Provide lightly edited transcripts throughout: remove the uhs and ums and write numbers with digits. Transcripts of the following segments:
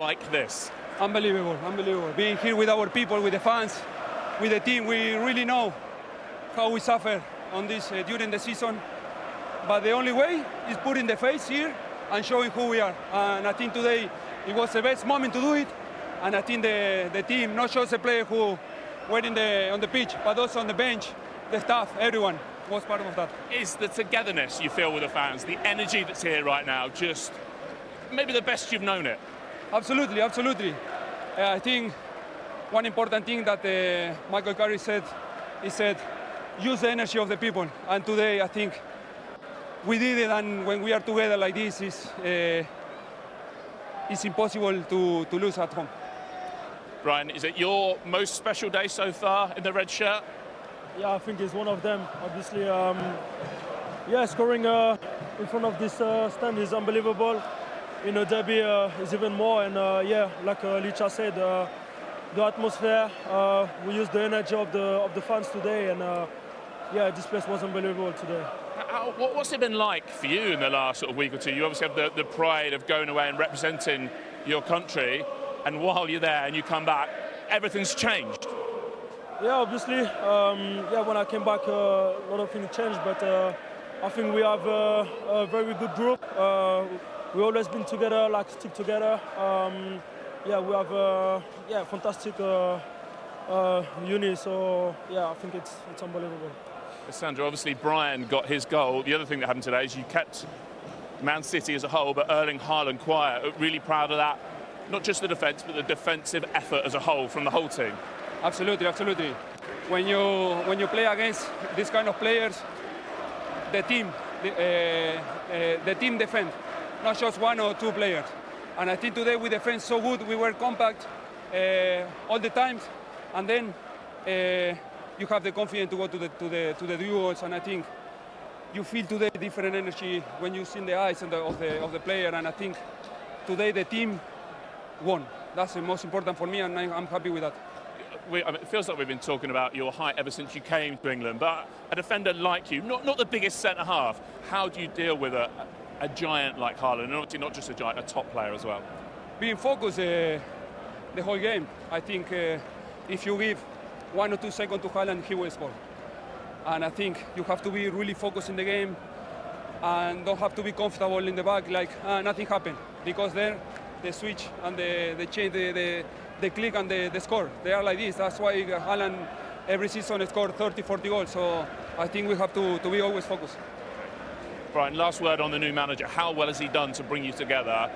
like this? Unbelievable, unbelievable. Being here with our people, with the fans, with the team, we really know how we suffer on this during the season. But the only way is putting the face here and showing who we are. And I think today it was the best moment to do it. And I think the team, not just the players who were on the pitch, but also on the bench, the staff, everyone was part of that. Is the togetherness you feel with the fans, the energy that's here right now, just maybe the best you've known it? Absolutely, absolutely. I think one important thing that Michael Carrick said, he said, use the energy of the people. And today, I think we did it. And when we are together like this, it's impossible to lose at home. Brian, is it your most special day so far in the red shirt? Yeah, I think it's one of them. Obviously, scoring in front of this stand is unbelievable. In a derby is even more. And like Licha said, the atmosphere, we used the energy of the fans today. And this place was unbelievable today. What's it been like for you in the last sort of week or two? You obviously have the pride of going away and representing your country. And while you're there and you come back, everything's changed. Yeah, obviously. When I came back, a lot of things changed. But I think we have a very good group. We've always been together, stick together. We have fantastic uni. So I think it's unbelievable. Sandra, obviously Brian got his goal. The other thing that happened today is you kept Man City as a whole, but Erling Haaland quiet. Really proud of that. Not just the defence, but the defensive effort as a whole from the whole team. Absolutely, absolutely. When you play against these kind of players, the team defend, not just one or two players. And I think today we defend so good. We were compact all the time, and then you have the confidence to go to the duels. And I think you feel today different energy when you see in the eyes of the player. And I think today the team won. That's the most important for me, and I'm happy with that. It feels like we've been talking about your height ever since you came to England, but a defender like you, not the biggest centre-half, how do you deal with a giant like Haaland, and obviously not just a giant, a top player as well? Being focused the whole game. I think if you give 1 or 2 seconds to Haaland, he will score. And I think you have to be really focused in the game and don't have to be comfortable in the back like nothing happened, because then the switch and the change, the click and the score, they are like this. That's why Haaland every season scored 30, 40 goals. So I think we have to be always focused. Brian, last word on the new manager. How well has he done to bring you together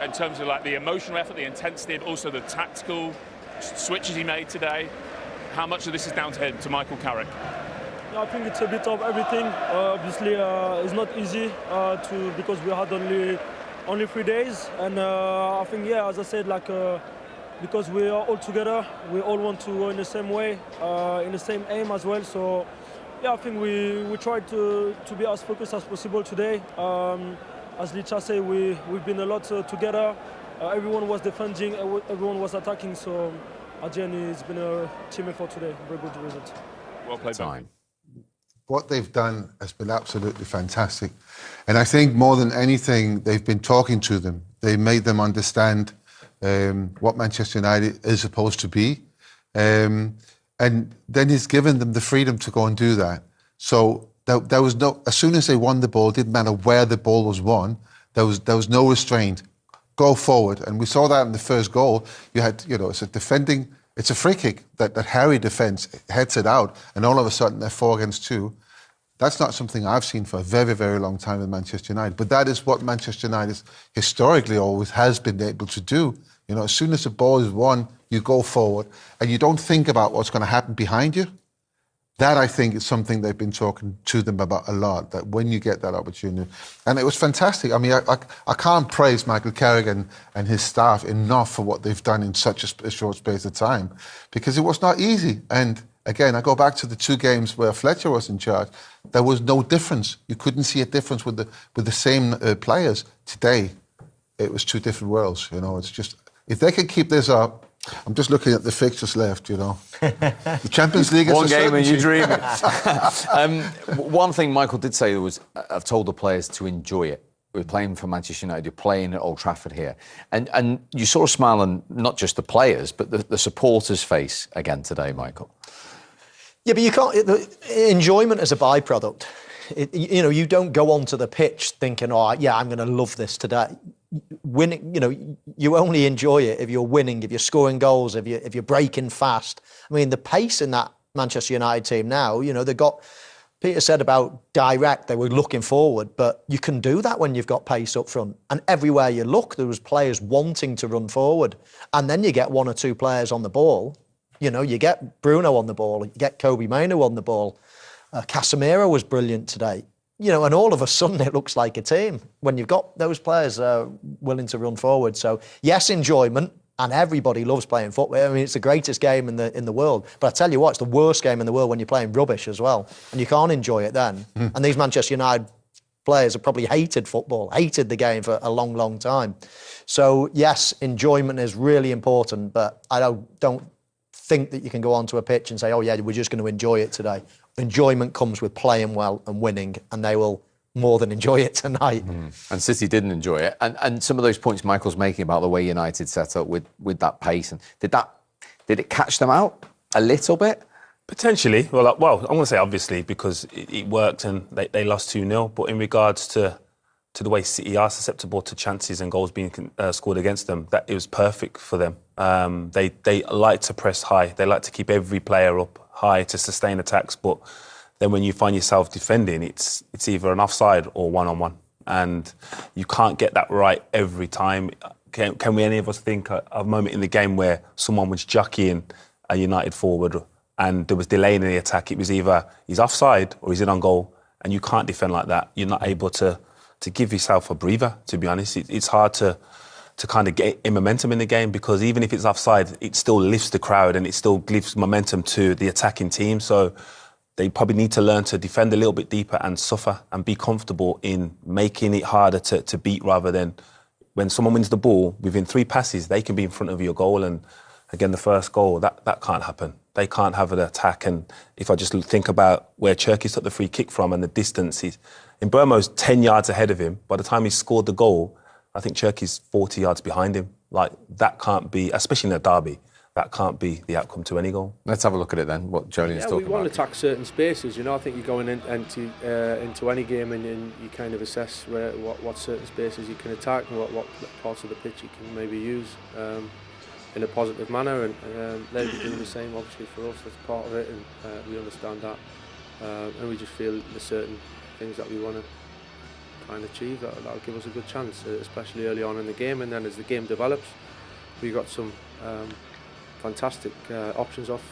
in terms of like the emotional effort, the intensity, but also the tactical switches he made today? How much of this is down to him, to Michael Carrick? Yeah, I think it's a bit of everything. Obviously, it's not easy because we had only 3 days, and I think as I said, because we are all together, we all want to go in the same way, in the same aim as well. So I think we tried to be as focused as possible today. As Licha said, we've been a lot together. Everyone was defending, everyone was attacking. So at the end, it's been a team effort today. Very good result. Well played, time. What they've done has been absolutely fantastic. And I think more than anything, they've been talking to them. They made them understand what Manchester United is supposed to be. And then he's given them the freedom to go and do that. So there was no, as soon as they won the ball, it didn't matter where the ball was won, there was no restraint. Go forward. And we saw that in the first goal. You had, it's a free kick that Harry defends, heads it out, and all of a sudden they're 4 against 2. That's not something I've seen for a very, very long time in Manchester United. But that is what Manchester United historically always has been able to do. As soon as the ball is won, you go forward and you don't think about what's going to happen behind you. That, I think, is something they've been talking to them about a lot, that when you get that opportunity. And it was fantastic. I mean, I can't praise Michael Carrick and his staff enough for what they've done in such a short space of time, because it was not easy. And again, I go back to the 2 games where Fletcher was in charge. There was no difference. You couldn't see a difference with the same players. Today, it was 2 different worlds. It's just, if they can keep this up, I'm just looking at the fixtures left, The Champions League is one game and you dream it. One thing Michael did say was, I've told the players to enjoy it. We're playing for Manchester United. You're playing at Old Trafford here, and you saw a smile on not just the players but the supporters' face again today, Michael. Yeah, but you can't. Enjoyment is a byproduct. You don't go onto the pitch thinking, "Oh, yeah, I'm going to love this today." Winning, you only enjoy it if you're winning, if you're scoring goals, if you're breaking fast. I mean, the pace in that Manchester United team now, they got. Peter said about direct, they were looking forward, but you can do that when you've got pace up front. And everywhere you look, there was players wanting to run forward. And then you get one or two players on the ball. You get Bruno on the ball, you get Kobe Mainoo on the ball. Casemiro was brilliant today. And all of a sudden it looks like a team when you've got those players willing to run forward. So yes, enjoyment. And everybody loves playing football. I mean, it's the greatest game in the world. But I tell you what, it's the worst game in the world when you're playing rubbish as well. And you can't enjoy it then. And these Manchester United players have probably hated football, hated the game for a long, long time. So, yes, enjoyment is really important. But I don't think that you can go onto a pitch and say, oh, yeah, we're just going to enjoy it today. Enjoyment comes with playing well and winning. And they will more than enjoy it tonight. And City didn't enjoy it. And some of those points Michael's making about the way United set up with that pace, and did it catch them out a little bit? Potentially. Well, I'm going to say obviously because it worked and they lost 2-0. But in regards to the way City are susceptible to chances and goals being scored against them, that it was perfect for them. They like to press high. They like to keep every player up high to sustain attacks, but then when you find yourself defending, it's either an offside or one-on-one. And you can't get that right every time. Can we any of us think of a moment in the game where someone was jockeying a United forward and there was delay in the attack? It was either he's offside or he's in on goal, and you can't defend like that. You're not able to give yourself a breather, to be honest. It's hard to kind of get in momentum in the game, because even if it's offside, it still lifts the crowd and it still gives momentum to the attacking team. So they probably need to learn to defend a little bit deeper and suffer and be comfortable in making it harder to beat, rather than when someone wins the ball, within 3 passes, they can be in front of your goal. And again, the first goal, that can't happen. They can't have an attack. And if I just think about where Cherki's took the free kick from and the distance, in Burmo's 10 yards ahead of him. By the time he scored the goal, I think Cherki's 40 yards behind him. Like, that can't be, especially in a derby, that can't be the outcome to any goal. Let's have a look at it then, what Jolene's talking about. We want to attack certain spaces. I think you're going into any game and you kind of assess what certain spaces you can attack and what parts of the pitch you can maybe use in a positive manner. And they'll be doing the same, obviously, for us. That's part of it, and we understand that. And we just feel there's certain things that we want to try and achieve that'll give us a good chance, especially early on in the game. And then as the game develops, we got some fantastic options off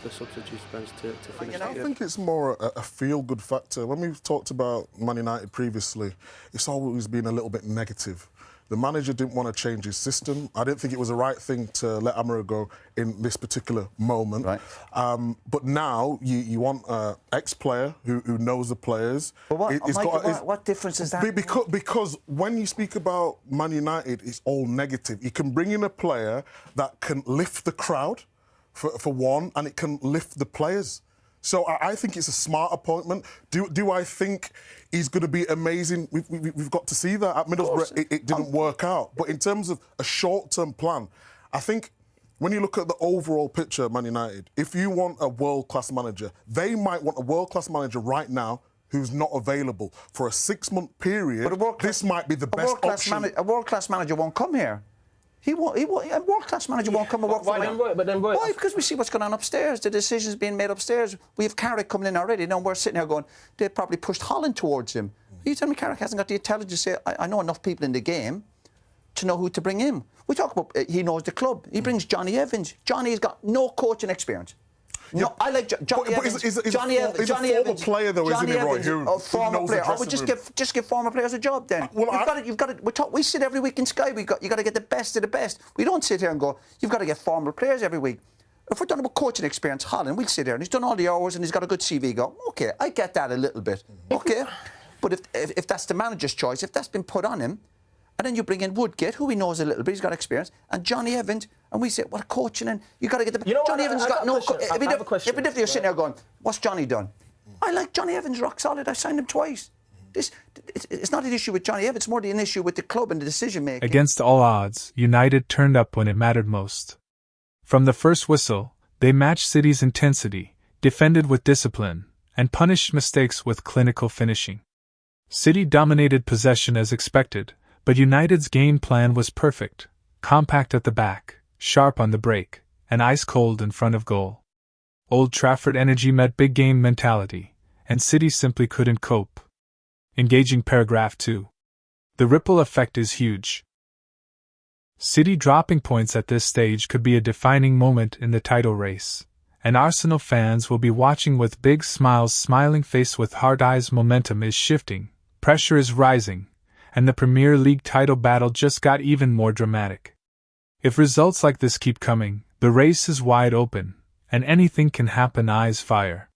the substitute bench to finish. I think it's more a feel-good factor. When we've talked about Man United previously, it's always been a little bit negative. The manager didn't want to change his system. I didn't think it was the right thing to let Amara go in this particular moment. Right. But now you want an ex-player who knows the players. But what difference is that? Because when you speak about Man United, it's all negative. You can bring in a player that can lift the crowd, for one, and it can lift the players. So I think it's a smart appointment. Do I think he's going to be amazing? We've got to see that. At Middlesbrough, it didn't work out. But in terms of a short-term plan, I think when you look at the overall picture of Man United, if you want a world-class manager, they might want a world-class manager right now who's not available. For a 6-month period, this might be the best option. A world-class manager won't come here. A world-class manager won't come and work for me. Why? Because we see what's going on upstairs. The decisions being made upstairs. We have Carrick coming in already. Now we're sitting here going, they probably pushed Holland towards him. Are you telling me Carrick hasn't got the intelligence to say, I know enough people in the game to know who to bring in? We talk about, he knows the club. He brings Johnny Evans. Johnny's got no coaching experience. No, I like Johnny Evans. He's a former player, though, isn't he, Roy? Former player. I would just give former players a job then. You've got to. We sit every week in Sky. You got to get the best of the best. We don't sit here and go, you've got to get former players every week. If we're talking about coaching experience, Holland, we'll sit here and he's done all the hours and he's got a good CV. Go, okay, I get that a little bit. Okay, but if that's the manager's choice, if that's been put on him, and then you bring in Woodgate, who he knows a little bit, he's got experience, and Johnny Evans, and we say, what coaching, and you got to get the... Johnny Evans got no... Every day you're sitting there going, what's Johnny done? I like Johnny Evans rock solid. I signed him twice. It's not an issue with Johnny Evans, it's more an issue with the club and the decision making. Against all odds, United turned up when it mattered most. From the first whistle, they matched City's intensity, defended with discipline, and punished mistakes with clinical finishing. City dominated possession as expected, but United's game plan was perfect, compact at the back, sharp on the break, and ice-cold in front of goal. Old Trafford energy met big game mentality, and City simply couldn't cope. Engaging paragraph 2. The ripple effect is huge. City dropping points at this stage could be a defining moment in the title race, and Arsenal fans will be watching with big smiles, smiling face with hard eyes. Momentum is shifting, pressure is rising, and the Premier League title battle just got even more dramatic. If results like this keep coming, the race is wide open, and anything can happen. Eyes fire.